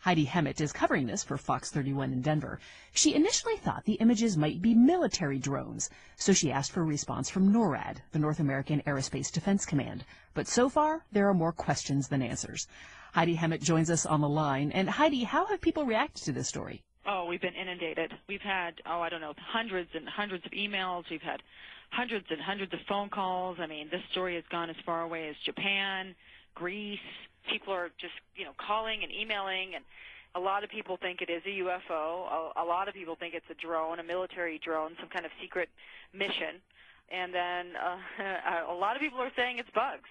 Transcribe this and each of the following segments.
Heidi Hemmett is covering this for Fox 31 in Denver. She initially thought the images might be military drones, so she asked for a response from NORAD, the North American Aerospace Defense Command. But so far, there are more questions than answers. Heidi Hemmett joins us on the line. And Heidi, how have people reacted to this story? Oh, we've been inundated. We've had, hundreds and hundreds of emails. We've had hundreds and hundreds of phone calls. I mean, this story has gone as far away as Japan, Greece. People are just, calling and emailing, and a lot of people think it is a UFO. A lot of people think it's a drone, a military drone, some kind of secret mission. And then a lot of people are saying it's bugs.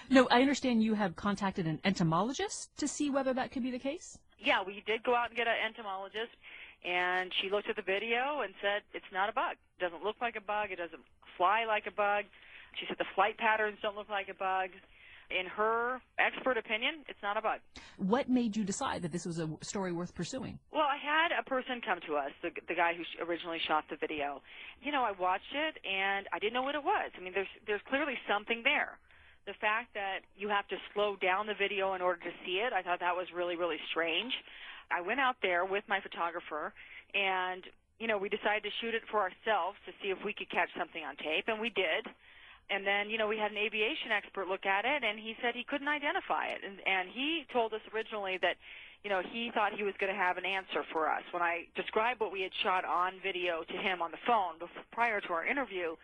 No, I understand you have contacted an entomologist to see whether that could be the case? Yeah, we did go out and get an entomologist, and she looked at the video and said it's not a bug. It doesn't look like a bug. It doesn't fly like a bug. She said the flight patterns don't look like a bug. In her expert opinion, it's not a bug. What made you decide that this was a story worth pursuing? Well, I had a person come to us, the guy who originally shot the video. I watched it, and I didn't know what it was. I mean, there's clearly something there. The fact that you have to slow down the video in order to see it, I thought that was really, really strange. I went out there with my photographer, and, we decided to shoot it for ourselves to see if we could catch something on tape, and we did. And then, we had an aviation expert look at it, and he said he couldn't identify it. And he told us originally that, he thought he was going to have an answer for us. When I described what we had shot on video to him on the phone prior to our interview,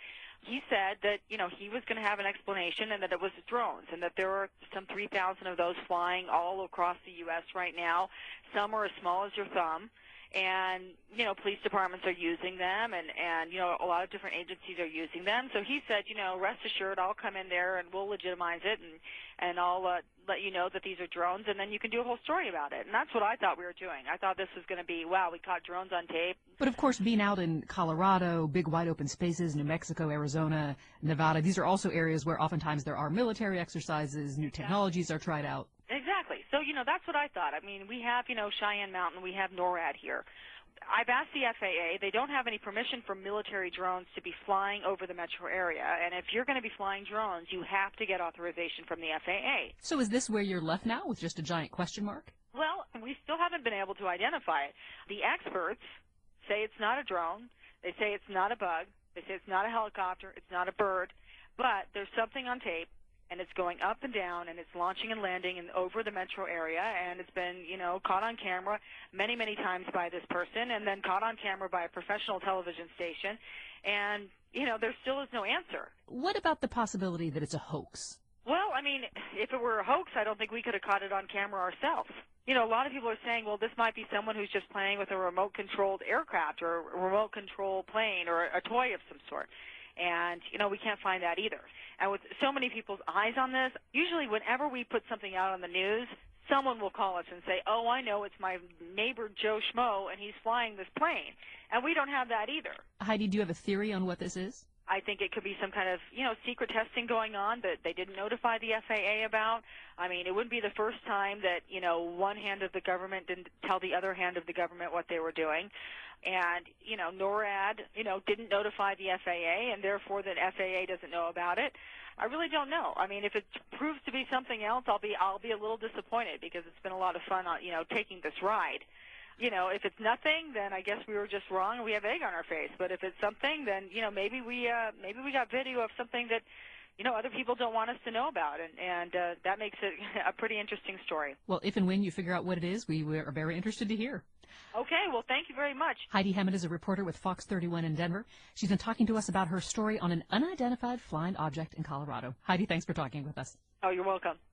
he said that, he was going to have an explanation and that it was drones and that there are some 3,000 of those flying all across the U.S. right now. Some are as small as your thumb. And, police departments are using them, and a lot of different agencies are using them. So he said, rest assured, I'll come in there and we'll legitimize it, and I'll let you know that these are drones, and then you can do a whole story about it. And that's what I thought we were doing. I thought this was going to be, wow, we caught drones on tape. But, of course, being out in Colorado, big wide open spaces, New Mexico, Arizona, Nevada, these are also areas where oftentimes there are military exercises, new technologies are tried out. Exactly. So, that's what I thought. I mean, we have, Cheyenne Mountain, we have NORAD here. I've asked the FAA. They don't have any permission for military drones to be flying over the metro area. And if you're going to be flying drones, you have to get authorization from the FAA. So is this where you're left now, with just a giant question mark? Well, we still haven't been able to identify it. The experts say it's not a drone. They say it's not a bug. They say it's not a helicopter. It's not a bird. But there's something on tape, and it's going up and down, and it's launching and landing over the metro area, and it's been, caught on camera many, many times by this person, and then caught on camera by a professional television station, and, there still is no answer. What about the possibility that it's a hoax? Well, I mean, if it were a hoax, I don't think we could have caught it on camera ourselves. A lot of people are saying, well, this might be someone who's just playing with a remote-controlled aircraft or a remote-controlled plane or a toy of some sort. And, we can't find that either. And with so many people's eyes on this, usually whenever we put something out on the news, someone will call us and say, oh, I know, it's my neighbor Joe Schmo, and he's flying this plane. And we don't have that either. Heidi, do you have a theory on what this is? I think it could be some kind of, secret testing going on that they didn't notify the FAA about. I mean, it wouldn't be the first time that, one hand of the government didn't tell the other hand of the government what they were doing. And, NORAD, didn't notify the FAA, and therefore the FAA doesn't know about it. I really don't know. I mean, if it proves to be something else, I'll be a little disappointed because it's been a lot of fun, taking this ride. If it's nothing, then I guess we were just wrong and we have egg on our face. But if it's something, then, maybe we got video of something that, other people don't want us to know about. And that makes it a pretty interesting story. Well, if and when you figure out what it is, we are very interested to hear. Okay, well, thank you very much. Heidi Hemmett is a reporter with Fox 31 in Denver. She's been talking to us about her story on an unidentified flying object in Colorado. Heidi, thanks for talking with us. Oh, you're welcome.